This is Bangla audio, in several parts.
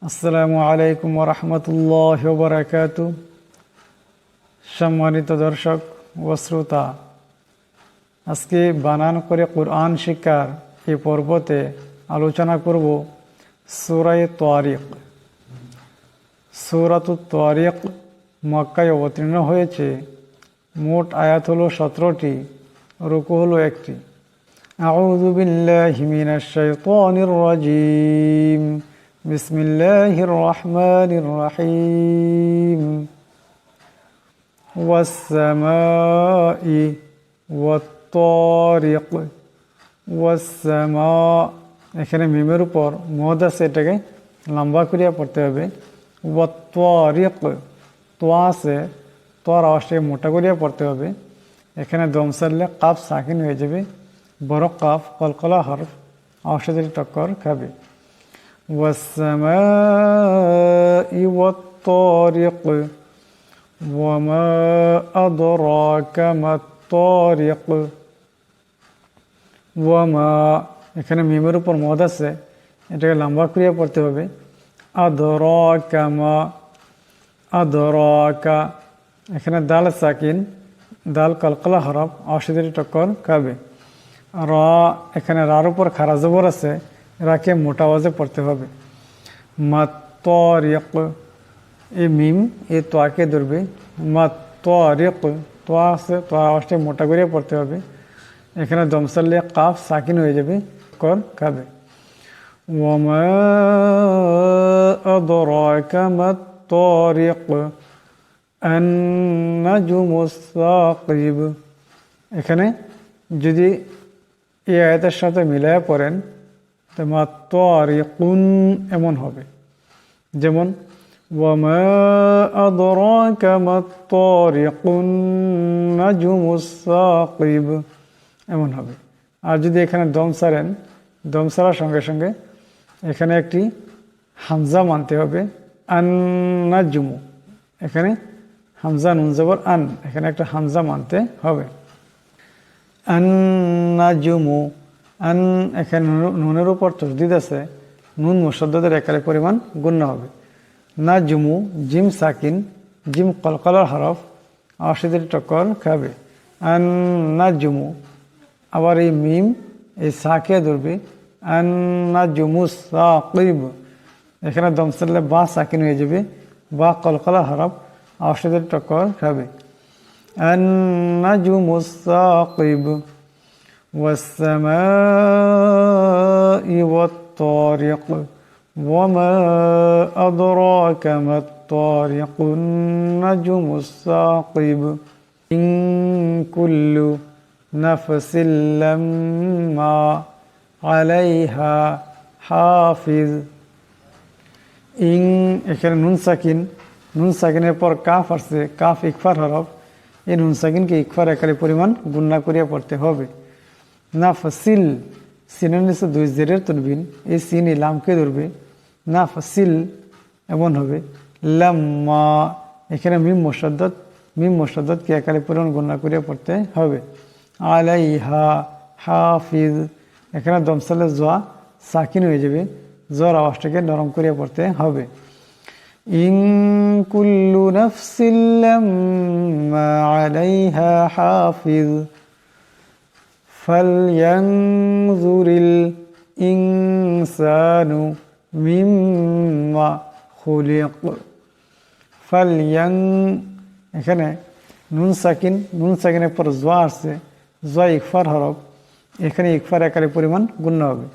আসসালামু আলাইকুম ওয়া রাহমাতুল্লাহি ওয়া বারাকাতুহু। সম্মানিত দর্শক ও শ্রোতা, আজকে বানান করে কোরআন শিক্ষার এই পর্বতে আলোচনা করব সূরা তারিক। সূরাতুত তারিক মক্কায় অবতীর্ণ হয়েছে। মোট আয়াত হলো 17টি, রুকু হলো 1টি। আউযু বিল্লাহি মিনাশ শাইতানির রাজীম। বিসমিল্লাহির রহমানির রহিম। ওয়াস-সামাই ওয়াত-তারিক। ওয়াস-সামা, এখানে মিমের উপর মদ আছে, এটাকে লম্বা করিয়া পড়তে হবে। ওয়াত-তারিক, তোয়া আছে, তোয়ার আওয়াজটাকে মোটা করিয়া পড়তে হবে। এখানে দম সারলে কাফ সাকিন হয়ে যাবে। বড় কাফ কলকলা হরফ আওয়াজটা টক্কর খাবে। ওয়াস-সামাই ওয়াত-তারিক ওয়া মা আদরাকা মাত-তারিক। ওয়া মা, এখানে মিমের উপর মদ আছে, এটাকে লম্বা করিয়া পড়তে হবে। আদরাকা মা, আদরাকা, এখানে দাল সাকিন, দাল কলকলা হরফ আওয়াজটা টক্কর খাবে। রা, এখানে রার উপর খারা জবর আছে, রাকে মোটা আওয়াজে পড়তে হবে। মাত-তারিক, এই মিম এই তোয়াকে ধরবে। মাত-তারিক, তোয়া আছে, তোয়া আওয়াজটা মোটা করে পড়তে হবে। এখানে দম সারলে কাফ সাকিন হয়ে যাবে, কর খাবে। ওয়া মা আদরাকা মাত-তারিক আন-নাজমুস সাকিব। এখানে যদি এই আয়াতের সাথে মিলায়া পড়েন তো মাত-তারিকুন এমন হবে। যেমন ওয়া মা আদরাকা মাত-তারিকুন নাজমুস সাকিব এমন হবে। আর যদি এখানে দম সারেন, দম সারার সঙ্গে সঙ্গে এখানে একটি হামজা মানতে হবে। আন-নাজমু, এখানে হামজা নুন জবর আন, এখানে একটা হামজা মানতে হবে। আন-নাজমু, আন, এখানে নুনের উপর তসদিদ আছে, নুন মুশাদ্দাদের একালে পরিমাণ গুণ্য হবে। নাজমু, জিম সাকিন, জিম কলকলার হরফ আওয়াজের টক্কর খাবে। আন-নাজমু, আবার এই মিম এই সাকে ধরবে। আন-নাজমুস সাকিব, এখানে দম সারলে বা সাকিন হয়ে যাবে, বা কলকলা হরফ আওয়াজের টক্কর খাবে। আন-নাজমুস সাকিব। ওয়াস-সামাই ওয়াত-তারিক ওয়া মা আদরাকা মাত-তারিকুন নাজমুস সাকিব। ইন কুল্লু নাফসিন লাম্মা আলাইহা হাফিজ। ইন, এখানে নুন সাকিন, নুন সাকিনের পর কাফ আসছে, কাফ ইকফার হরফ, এই নুন সাকিনকে ইকফার একালে পরিমাণ গুণনা করিয়া পড়তে হবে। নাফসিল, সিনের নিচে দুই জেরের তনবিন, এই সিন এই লামকে ধরবে। নাফসিল এমন হবে। লাম্মা, এখানে মিম মুশাদ্দাদ, মিম মুশাদ্দাদকে একালে পরিমাণ গুণনা করিয়া পড়তে হবে। আলাইহা হাফিজ, এখানে দম সারলে জোয়া সাকিন হয়ে যাবে, জোয়ার আওয়াজটাকে নরম করিয়া পড়তে হবে। ইন কুল্লু নাফসিন লাম্মা আলাইহা হাফিজ ফালইয়ানজুরিল ইনসানু মিম্মা খুলিক। ফালইয়ান, এখানে নুন সাকিন, নুন সাকিনের পর জোয়া আসছে, জোয়া ইকফার হরফ, এখানে ইকফার একালে পরিমাণ গুণ্য হবে,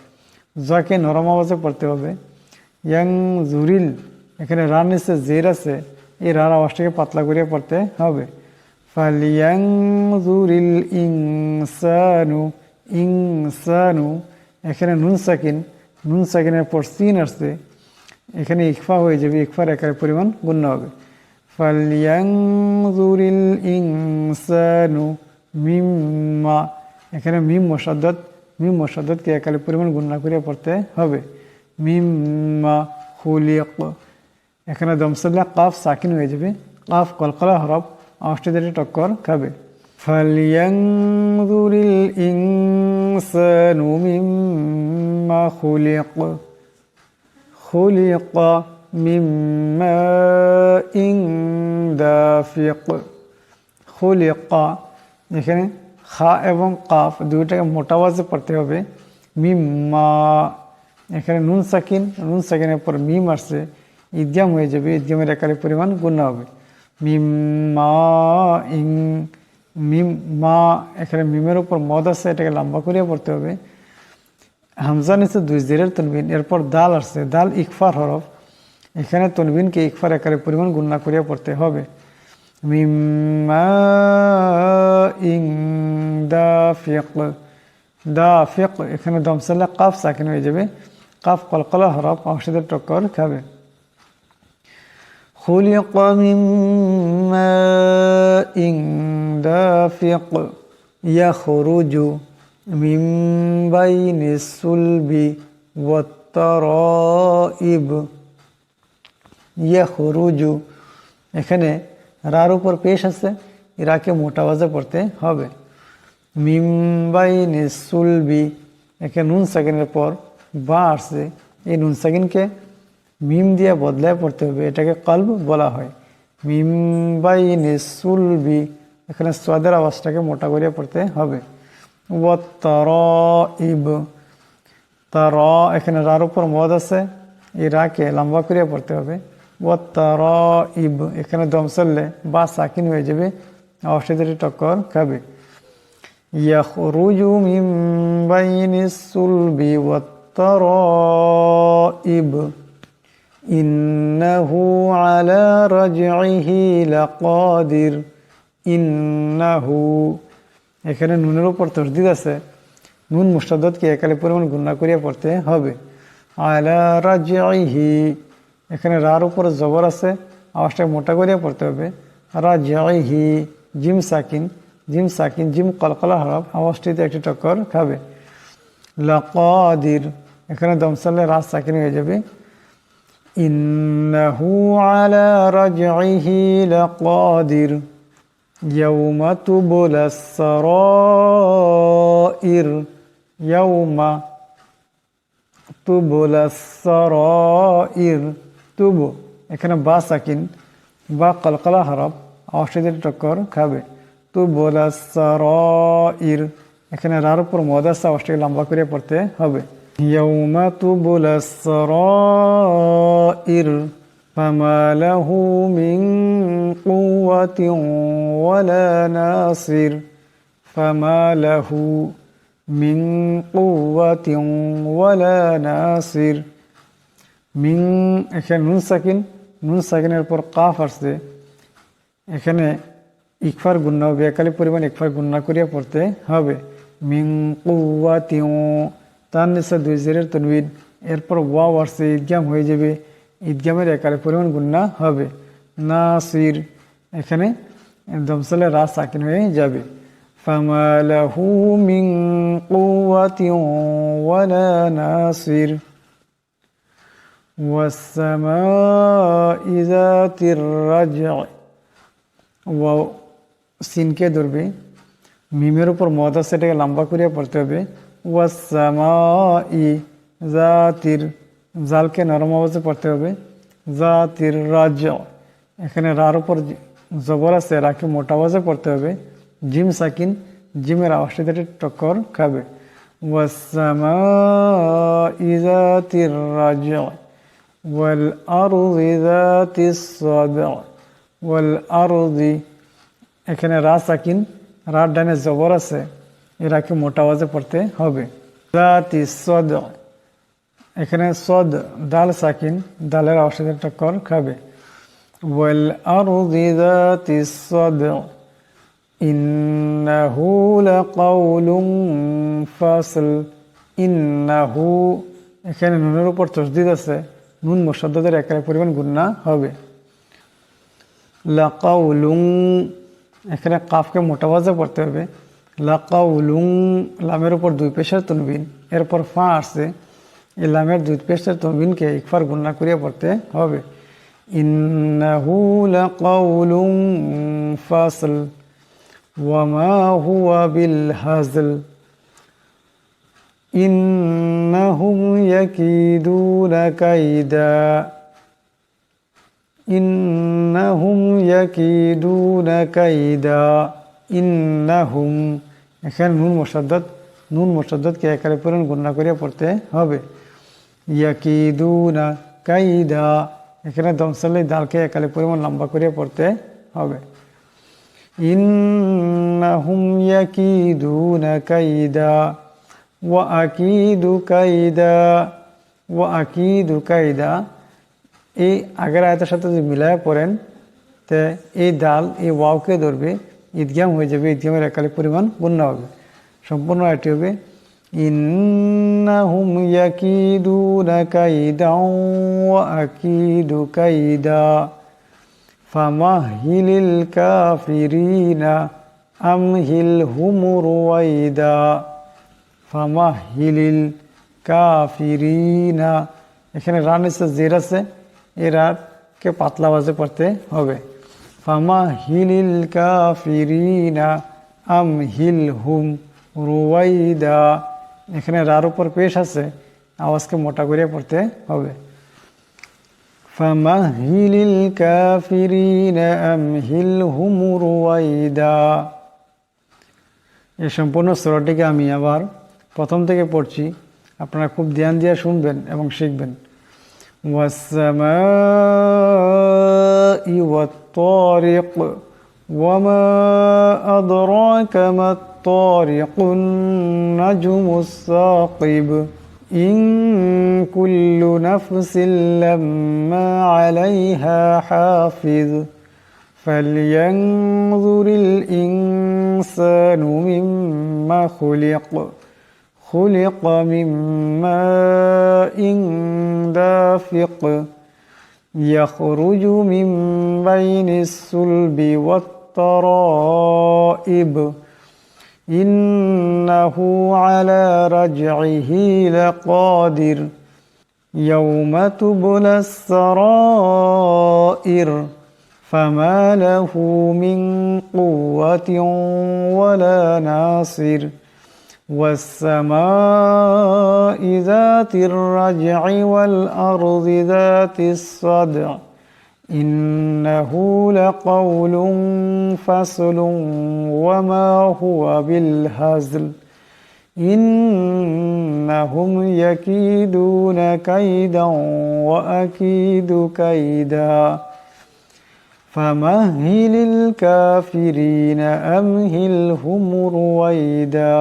জোয়াকে নরম আওয়াজে পড়তে হবে। ইয়ানজুরিল, এখানে রার নিচে জের আছে, এই রার আওয়াজটাকে পাতলা করিয়া পড়তে হবে। ফালিয়ানজুরিল ইনসানু, ইনসানু, এখানে নুন সাকিন, নুন সাকিনের পর সিন আসছে, এখানে ইকফা হয়ে যাবে, ইকফার একালে পরিমাণ গুণ্য হবে। ফালিয়ানজুরিল ইনসানু মিম্মা, এখানে মিম মুশাদ্দাদ, মিম মুশাদ্দাদকে একালে পরিমাণ গুণনা করিয়া পড়তে হবে। মিম্মা খুলিক, এখানে দম সারলে কাফ সাকিন হয়ে যাবে, কাফ কলকলা হরফ আওয়াজটা টক্কর খাবে। ফালিয়ানজুরিল ইনসানু মিম্মা খুলিক। খুলিক মিন মাইন দাফিক। খুলিক, এখানে খা এবং কাফ দুইটাকে মোটা আওয়াজে পড়তে হবে। মিম্মা, এখানে নুন সাকিনের পর মিম আসছে, ইদগাম হয়ে যাবে, ইদগামের একারের পরিমাণ গুণা হবে। মিম্মা ইং, মিম মা, এখানে মিমের উপর মদ আছে, এটাকে লম্বা করিয়া পড়তে হবে। হামজা নিচে দুই জেরের তনবিন, এরপর দাল আসছে, দাল ইকফার হরফ, এখানে তনবিনকে ইকফার একারের পরিমাণ গুণা করিয়া পড়তে হবে। মিম্মা ইং দাফিক, দাফিক, এখানে দমসাল্লা কাফ সাকিন হয়ে যাবে, কাফ কলকলা হরফ অংশীদার টক্কর খাবে। খুলিক মিন মাইন দাফিক ইয়াখরুজু মিন বাইনিস সুলবি ওয়াত তারাইব। ইয়াখরুজু, এখানে রার উপর পেশ আছে, ইরাকে মোটা আওয়াজে পড়তে হবে। মিন বাইনিস সুলবি, এখানে নুন সাকিনের পর বা আসছে, এই নুন সাকিনকে মিম দিয়ে বদলায় পড়তে হবে, এটাকে কলব বলা হয়। মিম বাইনিস সুলবি, এখানে সাদের আওয়াজটাকে মোটা করিয়া পড়তে হবে। ওয়াত তারাইব, তারা, এখানে রার উপর মদ আছে, এই রাকে লম্বা করিয়া পড়তে হবে। ওয়াত তারাইব, এখানে দম চললে বা সাকিন হয়ে যাবে, আওয়াজটা টক্কর খাবে। ইয়াখরুজু মিন বাইনিস সুলবি ওয়াত তারাইব ইন্নাহু আলা রাজইহি লাকাদির। ইন্নাহু, এখানে নুনের উপর তাসদীদ আছে, নুন মুশাদ্দাদকে একালে পরিমাণ গুণা করিয়া পড়তে হবে। আলা রাজইহি, এখানে রার উপর জবর আছে, আওয়াজটা মোটা করিয়া পড়তে হবে। রাজইহি, জিম সাকিন, জিম কলকলা হরফ, আওয়াজটিতে একটি টক্কর খাবে। লাকাদির, এখানে দমসালে রাজ সাকিন হয়ে যাবে। ইন্নাহু আলা রাজইহি লাকাদির ইয়াউমা তুবলাস সারাইর। ইয়াউমা তুবলাস সারাইর, তুবু, এখানে বা সাকিন, বা কলকলা হরফ, আওয়াজটিতে টক্কর খাবে। তুবলাস সারাইর, এখানে রার উপর মদ আছে, আওয়াজটাকে লম্বা করে পড়তে হবে। ইয়াউমা তুবলাস সারাইর ফামা লাহু মিন কুওয়াতিন ওয়ালা নাসির। ফামা লাহু মিন কুওয়াতিন ওয়ালা নাসির। মিন, এখানে নুন সাকিনের পর কাফ আসছে, এখানে ইকফার গুণা হবে, একালি পরিমাণ ইকফার গুণা করিয়া পড়তে হবে। মিন কুওয়াতিন, তার নিচে দুই জেরের তনবিন, এরপর ওয়াও আসছে, ইদগাম হয়ে যাবে, ইদগামের একালি পরিমাণ গুণা হবে। নাসির, এখানে দমসালে রা সাকিন হয়ে যাবে। ফামা লাহু মিন কুওয়াতিন ওয়ালা নাসির। ওয়াসসামাই যাতির রাজঈ, ওয়াও সিনকে ধরবে, মিমের উপর মদ আছে, এটাকে লম্বা করিয়া পড়তে হবে। ওয়াসসামাই যাতির, জালকে নরম আওয়াজে পড়তে হবে। যাতির রাজঈ, এখানে রার উপর জবর আছে, রাকে মোটা আওয়াজে পড়তে হবে। জিম সাকিন, জিমের আওয়াজটা টক্কর খাবে। ওয়াসসামাই যাতির রাজঈ ওয়াল আরদি যাতিস সাদঈ। ওয়াল আরদি, এখানে রা সাকিন, রার ডানে জবর আছে, এরাকে মোটা আওয়াজে পড়তে হবে। যাতিস সাদঈ, এখানে সদ, দাল সাকিন, দালের আওয়াজের টক্কর খাবে। ওয়াল আরদি যাতিস সাদঈ ইন্নাহু লাকাউলুন ফাসল। ইন্নাহু, এখানে নুনের উপর তাসদীদ আছে, নুন মুশাদ্দাদের একারে পরিমাণ গুণা হবে। লাকাউলুন, এখানে কাফকে মোটা আওয়াজে পড়তে হবে। লাকাউলুন, লামের উপর দুই পেশের তনবিন, এরপর ফা আসছে, এই লামের দুই পেশের তনবিনকে ইকফার গুণা করিয়া পড়তে হবে। ইন্নাহু লাকাউলুন ফাসল ওয়া মা হুয়া বিল হাজল। ইন্নাহুম ইয়াকিদুনা কাইদা ইন্নাহুম ইয়াকিদুনা কাইদা ইন্নাহুম এখানে নুন মুশাদ্দাদকে একারে পূরণ গুণনা করে পড়তে হবে ইয়াকিদুনা কাইদা এখানে দমসালে দালকে একালে পরিমাণ লম্বা করে পড়তে হবে ইন্নাহুম ইয়াকিদুনা কাইদা ওয়া আকিদু কাইদা ওয়া আকিদু কাইদা এই আগের আয়াতের সাথে যদি মিলায় পড়েন তে এই দাল এই ওয়াওকে ধরবে ঈদগাম হয়ে যাবে ঈদগামের একালে পরিমাণ গুণনা হবে সম্পূর্ণ আয়াতটি হবে ইন্নাহুম ইয়াকিদুনা কাইদা ওয়া আকিদু কাইদা ফামাহিলিল কাফিরিনা আমহিলহুম রুওয়াইদা ফামাহিলিল কাফিরিনা এখানে রান এসে জের আছে এই রাতকে পাতলা আওয়াজে পড়তে হবে ফামাহিলিল কাফিরিনা আমহিলহুম রুওয়াইদা এখানে রার উপর পেশ আছে আওয়াজকে মোটা করে পড়তে হবে ফামাহিলিল কাফিরিনা আমহিলহুম রুওয়াইদা এই সম্পূর্ণ সূরাটিকে আমি আবার প্রথম থেকে পড়ছি আপনারা খুব ধ্যান দিয়ে শুনবেন এবং শিখবেন ওয়াস-সামাই ওয়াত-তারিক ওয়ামা আদরাকা মাত-তারিক আন-নাজমুস সাকিব ইন কুল্লু নাফসিন লাম্মা আলাইহা হাফিজ فلينظر الإنسان مما خلق من ماء دافق يخرج من بين الصلب والترائب إنه على رجعه لقادر يوم تبلى السرائر فما له من قوة ولا ناصر والسماء ذات الرجع والأرض ذات الصدع إنه لقول فصل وما هو بالهزل إنهم يكيدون كيدا وأكيد كيدا فمهل الكافرين أمهلهم رويدا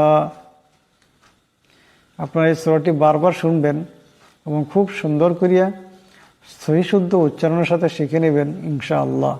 আপনারা এই সূরাটি বারবার শুনবেন এবং খুব সুন্দর করিয়া সহি শুদ্ধ উচ্চারণের সাথে শিখে নেবেন ইনশাআল্লাহ।